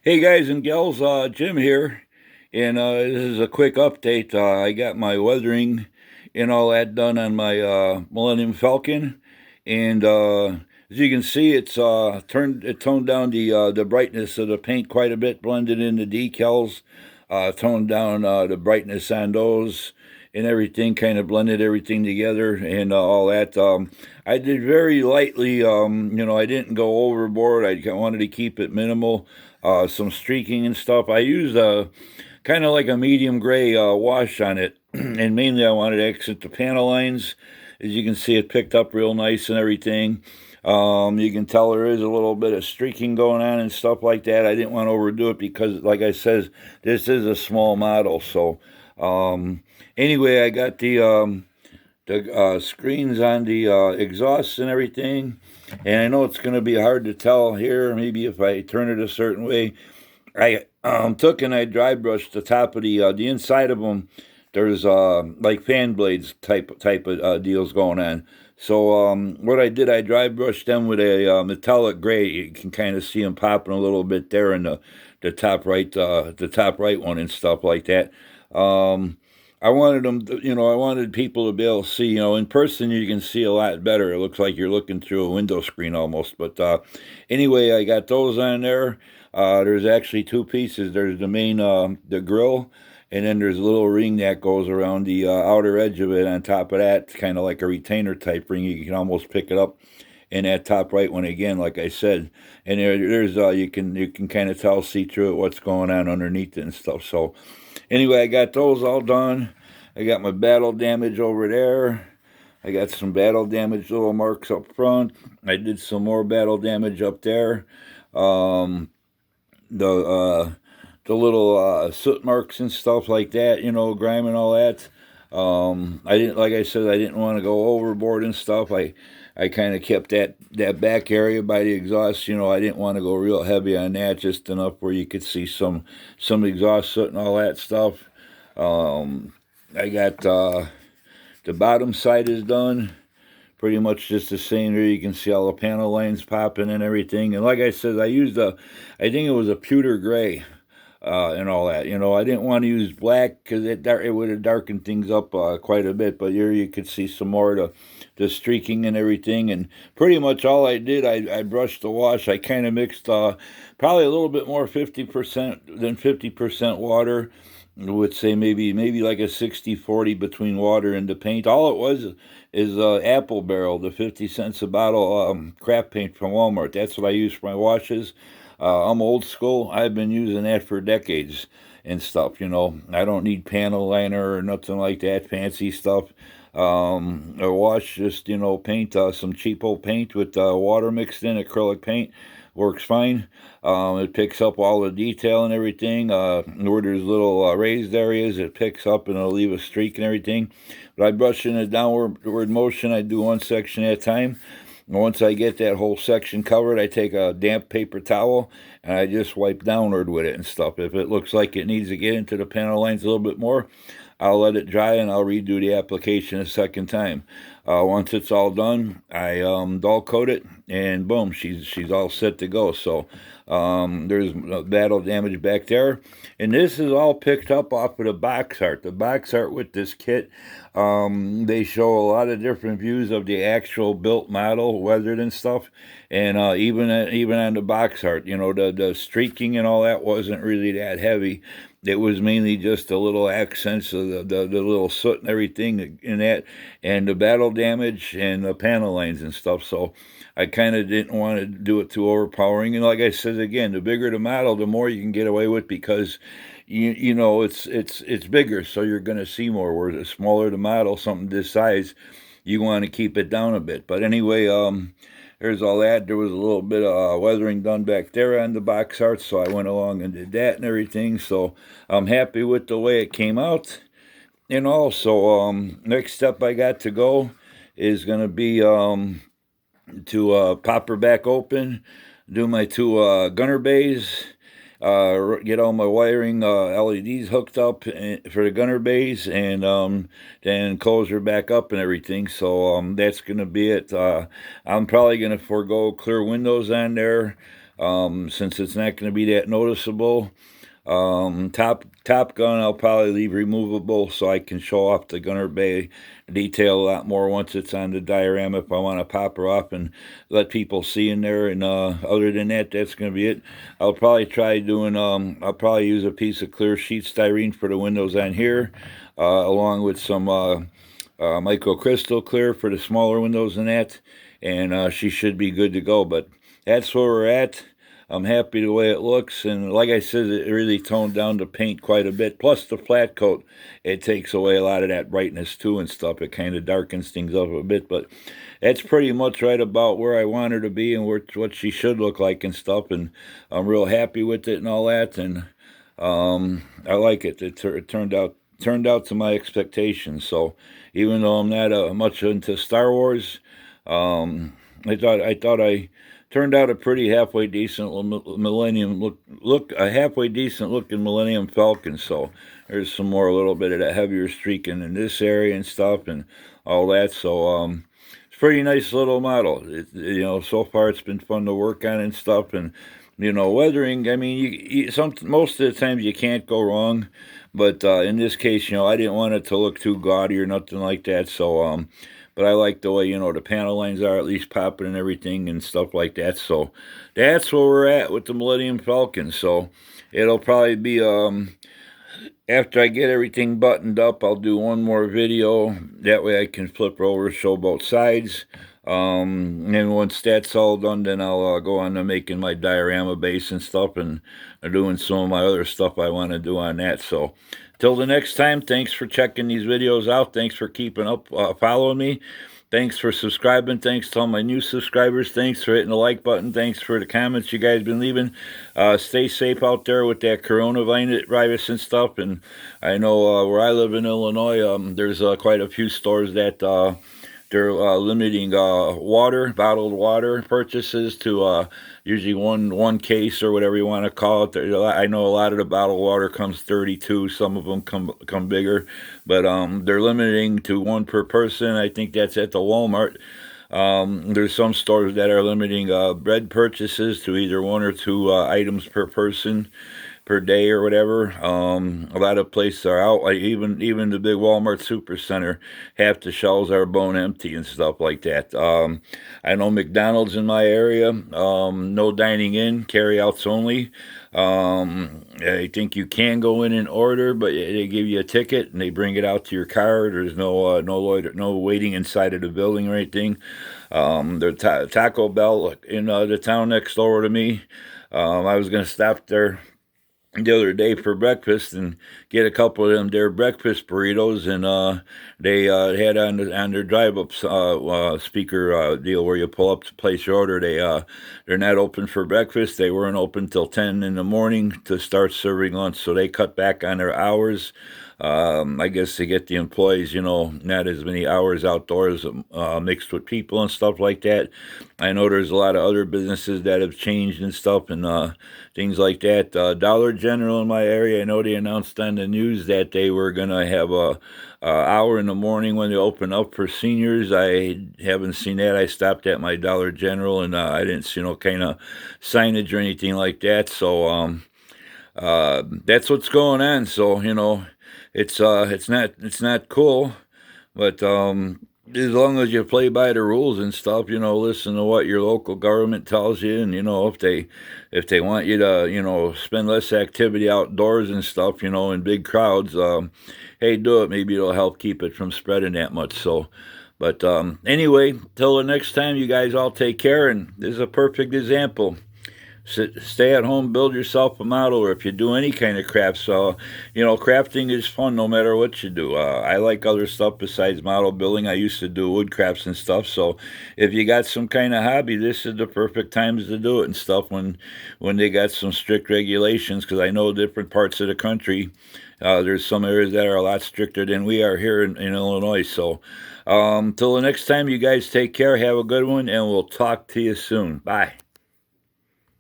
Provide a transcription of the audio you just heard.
Hey guys and gals, Jim here, and this is a quick update. I got my weathering and all that done on my Millennium Falcon, and as you can see, it toned down the brightness of the paint quite a bit, blended in the decals, toned down the brightness on those and everything, kind of blended everything together and all that. I did very lightly, I didn't go overboard. I wanted to keep it minimal, some streaking and stuff. I used a kind of like a medium gray wash on it, and mainly I wanted to exit the panel lines. As you can see, it picked up real nice and everything. You can tell there is a little bit of streaking going on and stuff like that. I didn't want to overdo it because, like I said, this is a small model. So, anyway, I got the screens on the exhausts and everything. And I know it's going to be hard to tell here. Maybe if I turn it a certain way, I took and I dry brushed the top of the inside of them. There's like fan blades type of deals going on. So what I did, I dry brushed them with a metallic gray. You can kind of see them popping a little bit there in the top right one and stuff like that. I wanted I wanted people to be able to see, in person you can see a lot better. It looks like you're looking through a window screen almost. But anyway, I got those on there. There's actually two pieces. There's the main, the grill, and then there's a little ring that goes around the outer edge of it. On top of that, kind of like a retainer type ring. You can almost pick it up in that top right one again, like I said. And there's you can kind of see through it what's going on underneath it and stuff. So anyway, I got those all done. I got my battle damage over there. I got some battle damage little marks up front. I did some more battle damage up there. Um, the the little soot marks and stuff like that, grime and all that. I didn't, like I said, I didn't want to go overboard and stuff. I kind of kept that back area by the exhaust. I didn't want to go real heavy on that, just enough where you could see some exhaust soot and all that stuff. I got the bottom side is done. Pretty much just the same there. You can see all the panel lines popping and everything. And like I said, I think it was a pewter gray and all that. I didn't want to use black because it would have darkened things up quite a bit. But here you could see some more of the streaking and everything. And pretty much all I did, I brushed the wash. I kind of mixed probably a little bit more 50% than 50% water. I would say maybe like a 60-40 between water and the paint. All it was is apple barrel, the 50 cents a bottle craft paint from Walmart. That's what I use for my washes. I'm old school. I've been using that for decades and stuff. I don't need panel liner or nothing like that fancy stuff. I wash just paint, some cheapo paint with water mixed in, acrylic paint. Works fine. It picks up all the detail and everything. Where there's little raised areas, it picks up and it'll leave a streak and everything. But I brush in a downward motion. I do one section at a time. And once I get that whole section covered, I take a damp paper towel and I just wipe downward with it and stuff. If it looks like it needs to get into the panel lines a little bit more, I'll let it dry and I'll redo the application a second time. Once it's all done, I dull coat it, and boom, she's all set to go. So there's battle damage back there, and this is all picked up off of the box art. The box art with this kit, they show a lot of different views of the actual built model, weathered and stuff, and even on the box art, the streaking and all that wasn't really that heavy. It was mainly just the little accents of the little soot and everything in that, and the battle damage and the panel lines and stuff. So I kind of didn't want to do it too overpowering. And like I said again, the bigger the model, the more you can get away with because it's bigger, so you're going to see more. Where the smaller the model, something this size, you want to keep it down a bit. But anyway, there's all that. There was a little bit of weathering done back there on the box art, so I went along and did that and everything. So I'm happy with the way it came out. And also, next step I got to go is going to be to pop her back open, do my two gunner bays, get all my wiring LEDs hooked up for the gunner bays, and then close her back up and everything. So that's going to be it. I'm probably going to forego clear windows on there. since it's not going to be that noticeable. Top gun, I'll probably leave removable so I can show off the gunner bay detail a lot more once it's on the diorama if I want to pop her off and let people see in there. And other than that, that's going to be it. I'll probably try doing, I'll probably use a piece of clear sheet styrene for the windows on here, along with some microcrystal clear for the smaller windows and that. And she should be good to go. But that's where we're at. I'm happy the way it looks, and like I said, it really toned down the paint quite a bit. Plus the flat coat, it takes away a lot of that brightness too and stuff. It kind of darkens things up a bit, but that's pretty much right about where I want her to be and what she should look like and stuff. And I'm real happy with it and all that, and I like it. It turned out to my expectations. So even though I'm not much into Star Wars, I thought I turned out a pretty halfway decent Millennium a halfway decent looking Millennium Falcon. So there's some more, a little bit of that heavier streaking in this area and stuff and all that. So it's a pretty nice little model. So far it's been fun to work on and stuff. And weathering, I mean, most of the times you can't go wrong. But in this case, I didn't want it to look too gaudy or nothing like that. So but I like the way, the panel lines are at least popping and everything and stuff like that. So that's where we're at with the Millennium Falcon. So it'll probably be, after I get everything buttoned up, I'll do one more video. That way I can flip over, show both sides. And once that's all done, then I'll go on to making my diorama base and stuff and doing some of my other stuff I want to do on that. So till the next time, thanks for checking these videos out. Thanks for keeping up, following me. Thanks for subscribing. Thanks to all my new subscribers. Thanks for hitting the like button. Thanks for the comments you guys been leaving. Stay safe out there with that coronavirus and stuff. And I know where I live in Illinois, there's quite a few stores that they're limiting bottled water purchases to usually one case or whatever you want to call it. I know a lot of the bottled water comes 32. Some of them come bigger, but they're limiting to one per person. I think that's at the Walmart. There's some stores that are limiting bread purchases to either one or two items per person per day or whatever. A lot of places are out, like even the big Walmart Supercenter, half the shelves are bone empty and stuff like that. I know McDonald's in my area, no dining in, carry outs only. I think you can go in and order, but they give you a ticket and they bring it out to your car. There's no waiting inside of the building or anything. There's Taco Bell in the town next door to me. I was gonna stop there the other day for breakfast and get a couple of them their breakfast burritos, and they had on their drive-up speaker deal where you pull up to place your order. They're not open for breakfast. They weren't open till 10 in the morning to start serving lunch, so they cut back on their hours. I guess to get the employees, not as many hours outdoors mixed with people and stuff like that. I know there's a lot of other businesses that have changed and stuff and things like that. Dollar General in my area, I know they announced on the news that they were going to have a hour in the morning when they open up for seniors. I haven't seen that. I stopped at my Dollar General and I didn't see no kind of signage or anything like that. So that's what's going on. So it's not cool, but as long as you play by the rules and stuff, listen to what your local government tells you, and if they want you to spend less activity outdoors and stuff, in big crowds, hey, do it. Maybe it'll help keep it from spreading that much. So, but anyway, till the next time, you guys all take care, and this is a perfect example. Stay at home, build yourself a model, or if you do any kind of crafts, crafting is fun no matter what you do. I like other stuff besides model building. I used to do wood crafts and stuff, so if you got some kind of hobby, this is the perfect times to do it and stuff when they got some strict regulations, because I know different parts of the country, there's some areas that are a lot stricter than we are here in Illinois. So till the next time, you guys take care, have a good one, and we'll talk to you soon. Bye.